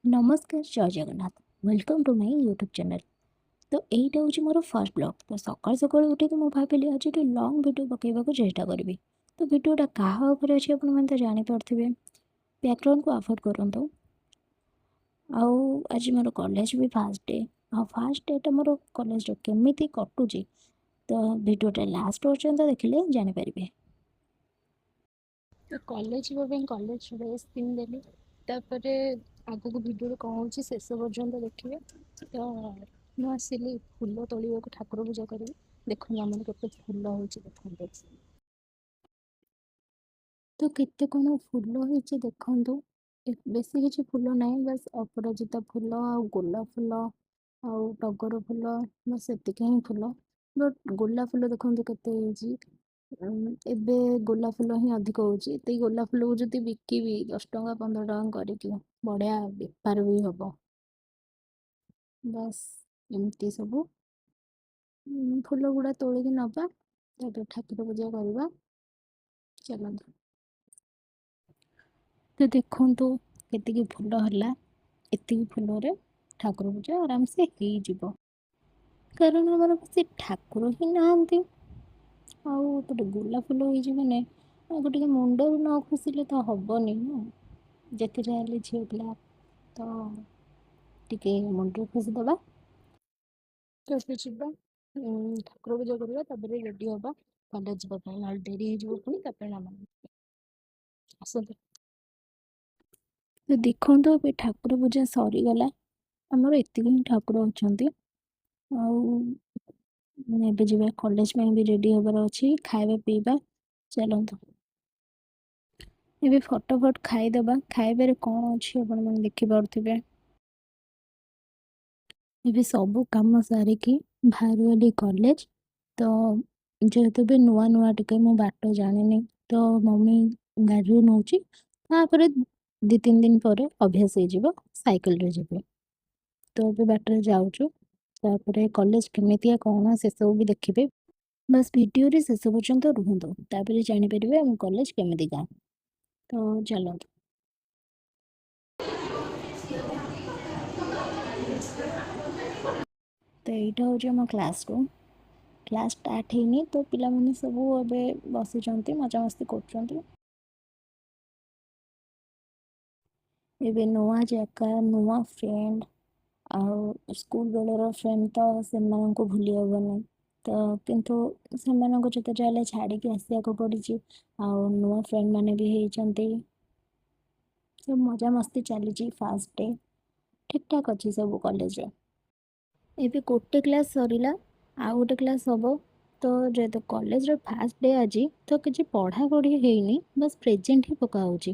नमस्कार जय Jagannath. Welcome to my YouTube channel. तो এইটা হচ্ছে ମୋର ଫାର୍ଷ୍ଟ ବ୍ଲଗ୍। ତ ସକାଳୁ ସକାଳୁ ଉଠିକି ମୁଁ ଭାବିଲି ଆଜି ଗୋଟେ ଲଙ୍ଗ୍ ଭିଡ଼ିଓ ପକାଇବାକୁ ଚେଷ୍ଟା କରିବି। ତ ଭିଡ଼ିଓଟା କାହା ଉପରେ ଅଛି ଆପଣମାନେ ତ ଜାଣିପାରୁଥିବେ। ବ୍ୟାକଗ୍ରାଉଣ୍ଡକୁ ଆଭଏଡ଼ କରନ୍ତୁ। ଆଉ ଆଜି ମୋର କଲେଜ ବି ଫାର୍ଷ୍ଟ ଡେ। ଆଉ ଫାର୍ଷ୍ଟ ଡେଟା ମୋର କଲେଜର କେମିତି କଟୁଛି ତ ଭିଡ଼ିଓଟା ଲାଷ୍ଟ ପର୍ଯ୍ୟନ୍ତ ଦେଖିଲେ ଜାଣିପାରିବେ। ତ କଲେଜ ଯିବା ପାଇଁ କଲେଜ ଡ୍ରେସ୍ ପିନ୍ଧିଦେଲି। ତାପରେ ଆଗକୁ ଭିଡ଼ିଓରେ କ'ଣ ହେଉଛି ଶେଷ ପର୍ଯ୍ୟନ୍ତ ଦେଖିବେ। ତ ମୁଁ ଆସିଲି ଫୁଲ ତୋଳିବାକୁ, ଠାକୁର ପୂଜା କରିବି। ଦେଖନ୍ତୁ ଆମର କେତେ ଫୁଲ ହେଉଛି ଦେଖନ୍ତୁ। ତ କେତେ କ'ଣ ଫୁଲ ହେଇଛି ଦେଖନ୍ତୁ। ବେଶୀ କିଛି ଫୁଲ ନାହିଁ, ବାସ୍ ଅପରାଜିତା ଫୁଲ ଆଉ ଗୋଲାପ ଫୁଲ ଆଉ ଟଗର ଫୁଲ, ବାସ୍ ଏତିକି ହିଁ ଫୁଲ। ବଟ୍ ଗୋଲାପ ଫୁଲ ଦେଖନ୍ତୁ କେତେ ହେଇଛି। ଏବେ ଗୋଲାପ ଫୁଲ ହିଁ ଅଧିକ ହେଉଛି। ତ ଏଇ ଗୋଲାପ ଫୁଲକୁ ଯଦି ବିକିବି 10 ଟଙ୍କା 15 ଟଙ୍କା କରିକି ବଢ଼ିଆ ବେପାର ବି ହେବ। ବାସ୍ ଏମିତି ସବୁ ଫୁଲ ଗୁଡ଼ା ତୋଳିକି ନେବା, ତାପରେ ଠାକୁର ପୂଜା କରିବା। ଚାଲନ୍ତୁ। ତ ଦେଖନ୍ତୁ କେତିକି ଫୁଲ ହେଲା। ଏତିକି ଫୁଲରେ ଠାକୁର ପୂଜା ଆରାମସେ ହେଇଯିବ, କାରଣ ଆମର ବେଶୀ ଠାକୁର ହିଁ ନାହାନ୍ତି। ଆଉ ଗୋଟେ ଗୋଲାପ ଫୁଲ ହେଇଛି ମାନେ ଆକୁ ଟିକେ ମୁଣ୍ଡରୁ ନ ଖୁସିଲେ ତ ହେବନି ନା। ଯେତେ ଯାହା ହେଲେ ଝିଅ ପିଲା ତ ଟିକେ ମୁଣ୍ଡରୁ ଖୁସି ଦେବା। ତ ଏବେ ଯିବା ଠାକୁର ପୂଜା କରିବା, ତାପରେ ରେଡ଼ି ହେବା କଲେଜ ଯିବା ପାଇଁ, ନହେଲେ ଡେରି ହେଇଯିବ ପୁଣି। ତାପରେ ନାମ ଆସନ୍ତୁ। ତ ଦେଖନ୍ତୁ ଏବେ ଠାକୁର ପୂଜା ସରିଗଲା। ଆମର ଏତିକି ହିଁ ଠାକୁର ଅଛନ୍ତି। ଆଉ ଏବେ ଯିବା କଲେଜ ପାଇଁ ବି ରେଡ଼ି ହେବାର ଅଛି, ଖାଇବା ପିଇବା। ଚାଲନ୍ତୁ ଏବେ ଫଟାଫଟ ଖାଇଦେବା। ଖାଇବାରେ କ'ଣ ଅଛି ଆପଣମାନେ ଦେଖିପାରୁଥିବେ। ଏବେ ସବୁ କାମ ସାରିକି ବାହାରିଗଲି କଲେଜ। ତ ଯେହେତୁ ଏବେ ନୂଆ ନୂଆ ଟିକେ ମୁଁ ବାଟ ଜାଣିନି, ତ ମମି ଗାଡ଼ିରେ ନେଉଛି। ତାପରେ 2-3 ଦିନ ପରେ ଅଭ୍ୟାସ ହେଇଯିବ, ସାଇକେଲରେ ଯିବି। ତ ଏବେ ବାଟରେ ଯାଉଛୁ, ତାପରେ କଲେଜ କେମିତିଆ କ'ଣ ସେସବୁ ବି ଦେଖିବେ। ବାସ୍ ଭିଡ଼ିଓରେ ଶେଷ ପର୍ଯ୍ୟନ୍ତ ରୁହନ୍ତୁ, ତାପରେ ଜାଣିପାରିବେ ଆମ କଲେଜ କେମିତିକା। ତ ଚାଲନ୍ତୁ। ତ ଏଇଟା ହେଉଛି ଆମ କ୍ଲାସ୍ ରୁମ୍। କ୍ଲାସ୍ ଷ୍ଟାର୍ଟ ହେଇନି, ତ ପିଲାମାନେ ସବୁ ଏବେ ବସିଛନ୍ତି, ମଜାମସ୍ତି କରୁଛନ୍ତି। ଏବେ ନୂଆ ଜାଗା, ନୂଆ ଫ୍ରେଣ୍ଡ, ଆଉ ସ୍କୁଲ ବେଳର ଫ୍ରେଣ୍ଡ ତ ସେମାନଙ୍କୁ ଭୁଲି ହେବନି। ତ କିନ୍ତୁ ସେମାନଙ୍କୁ ଯେତେ ଯାହେଲେ ଛାଡ଼ିକି ଆସିବାକୁ ପଡ଼ିଛି। ଆଉ ନୂଆ ଫ୍ରେଣ୍ଡ ମାନେ ବି ହେଇଛନ୍ତି। ସବୁ ମଜାମସ୍ତି ଚାଲିଛି। ଫାର୍ଷ୍ଟ ଡେ ଠିକ୍ଠାକ୍ ଅଛି ସବୁ କଲେଜରେ। ଏବେ ଗୋଟେ କ୍ଲାସ୍ ସରିଲା, ଆଉ ଗୋଟେ କ୍ଲାସ୍ ହେବ। ତ ଯେହେତୁ କଲେଜର ଫାର୍ଷ୍ଟ ଡେ ଆଜି, ତ କିଛି ପଢ଼ାପଢ଼ି ହେଇନି, ବାସ୍ ପ୍ରେଜେଣ୍ଟ ହିଁ ପକା ହେଉଛି।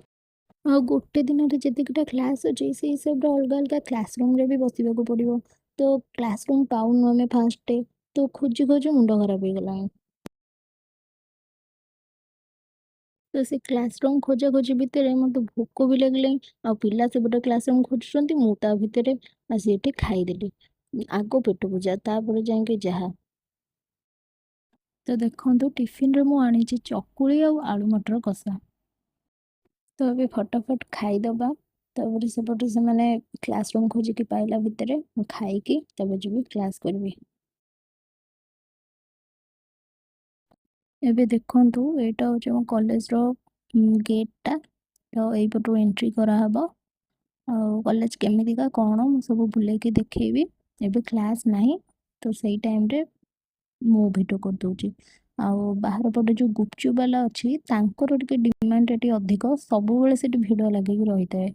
ଆଉ ଗୋଟେ ଦିନରେ ଯେତିକିଟା କ୍ଲାସ୍ ଅଛି ସେଇ ହିସାବରେ ଅଲଗା ଅଲଗା କ୍ଲାସ୍ ରୁମ୍ରେ ବି ବସିବାକୁ ପଡ଼ିବ। ତ କ୍ଲାସ୍ ରୁମ୍ ପାଉନୁ ଆମେ ଫାର୍ଷ୍ଟ ଡେ, ତ ଖୋଜି ଖୋଜି ମୁଣ୍ଡ ଖରାପ ହେଇଗଲାଣି। ତ ସେ କ୍ଲାସ୍ ରୁମ୍ ଖୋଜାଖୋଜି ଭିତରେ ମୋତେ ଭୋକ ବି ଲାଗିଲାଣି। ଆଉ ପିଲା ସେପଟେ କ୍ଲାସ୍ ରୁମ୍ ଖୋଜୁଛନ୍ତି, ମୁଁ ତା ଭିତରେ ଆସି ଏଠି ଖାଇଦେଲି। ଆଗ ପେଟ ପୂଜା, ତାପରେ ଯାଇକି ଯାହା। ତ ଦେଖନ୍ତୁ ଟିଫିନ୍ରେ ମୁଁ ଆଣିଛି ଚକୁଳି ଆଉ ଆଳୁ ମଟର କଷା। ତ ଏବେ ଫଟାଫଟ ଖାଇଦେବା, ତାପରେ ସେପଟେ ସେମାନେ କ୍ଲାସ୍ ରୁମ୍ ଖୋଜିକି ପାଇଲା ଭିତରେ ମୁଁ ଖାଇକି ତାପରେ ଯିବି କ୍ଲାସ୍ କରିବି। ଏବେ ଦେଖନ୍ତୁ ଏଇଟା ହେଉଛି ଆମ କଲେଜର ଗେଟ୍ଟା। ତ ଏଇପଟୁ ଏଣ୍ଟ୍ରି କରାହେବ। ଆଉ କଲେଜ କେମିତିକା କ'ଣ ମୁଁ ସବୁ ବୁଲେଇକି ଦେଖେଇବି। ଏବେ କ୍ଲାସ୍ ନାହିଁ, ତ ସେଇ ଟାଇମ୍ରେ ମୁଁ ଭିଡ଼ିଓ କରିଦେଉଛି। ଆଉ ବାହାର ପଟେ ଯେଉଁ ଗୁପଚୁପ୍ ବାଲା ଅଛି, ତାଙ୍କର ଟିକେ ଡିମାଣ୍ଡ ଏଠି ଅଧିକ, ସବୁବେଳେ ସେଠି ଭିଡ଼ ଲାଗିକି ରହିଥାଏ।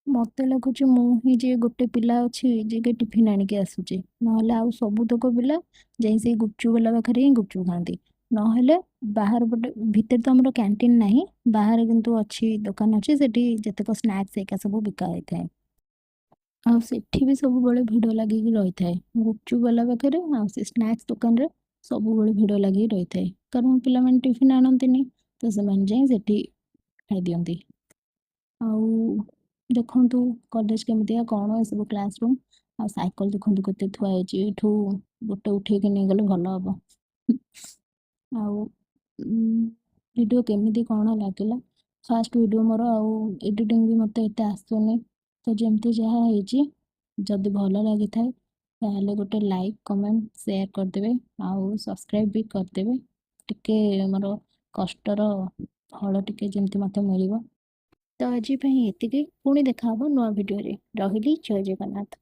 ମୋତେ ଲାଗୁଛି ମୁଁ ହିଁ ଯିଏ ଗୋଟେ ପିଲା ଅଛି ଯିଏକି ଟିଫିନ୍ ଆଣିକି ଆସୁଛି, ନହେଲେ ଆଉ ସବୁତକ ପିଲା ଯାଇ ସେଇ ଗୁପଚୁପ୍ ବାଲା ପାଖରେ ହିଁ ଗୁପଚୁପ୍ ଖାଆନ୍ତି। ନହେଲେ ବାହାର ପଟେ, ଭିତରେ ତ ଆମର କ୍ୟାଣ୍ଟିନ୍ ନାହିଁ, ବାହାରେ କିନ୍ତୁ ଅଛି, ଦୋକାନ ଅଛି, ସେଠି ଯେତେକ ସ୍ନାକ୍ସ ଏକା ସବୁ ବିକା ହେଇଥାଏ। ଆଉ ସେଠି ବି ସବୁବେଳେ ଭିଡ଼ ଲାଗିକି ରହିଥାଏ, ଗୁପଚୁପ୍ ବାଲା ପାଖରେ ଆଉ ସେ ସ୍ନାକ୍ସ ଦୋକାନରେ ସବୁବେଳେ ଭିଡ଼ ଲାଗିକି ରହିଥାଏ। କାରଣ ପିଲାମାନେ ଟିଫିନ୍ ଆଣନ୍ତିନି, ତ ସେମାନେ ଯାଇ ସେଠି ଖାଇଦିଅନ୍ତି। ଆଉ ଦେଖନ୍ତୁ କଲେଜ କେମିତିକା କ'ଣ, ଏସବୁ କ୍ଲାସ୍ ରୁମ୍। ଆଉ ସାଇକେଲ ଦେଖନ୍ତୁ କେତେ ଥୁଆ ହେଇଛି। ଏଇଠୁ ଗୋଟେ ଉଠେଇକି ନେଇଗଲେ ଭଲ ହେବ। ଆଉ ଭିଡ଼ିଓ କେମିତି କ'ଣ ଲାଗିଲା? ଫାର୍ଷ୍ଟ ଭିଡ଼ିଓ ମୋର, ଆଉ ଏଡ଼ିଟିଂ ବି ମୋତେ ଏତେ ଆସୁନି। ତ ଯେମିତି ଯାହା ହେଇଛି, ଯଦି ଭଲ ଲାଗିଥାଏ ତାହେଲେ ଗୋଟେ ଲାଇକ୍ କମେଣ୍ଟ ସେୟାର କରିଦେବେ, ଆଉ ସବସ୍କ୍ରାଇବ୍ ବି କରିଦେବେ। ଟିକେ ଆମର କଷ୍ଟର ଫଳ ଟିକେ ଯେମିତି ମୋତେ ମିଳିବ। ତ ଆଜି ପାଇଁ ଏତିକି, ପୁଣି ଦେଖା ହବ ନୂଆ ଭିଡ଼ିଓରେ। ରହିଲି, ଜୟ ଜଗନ୍ନାଥ।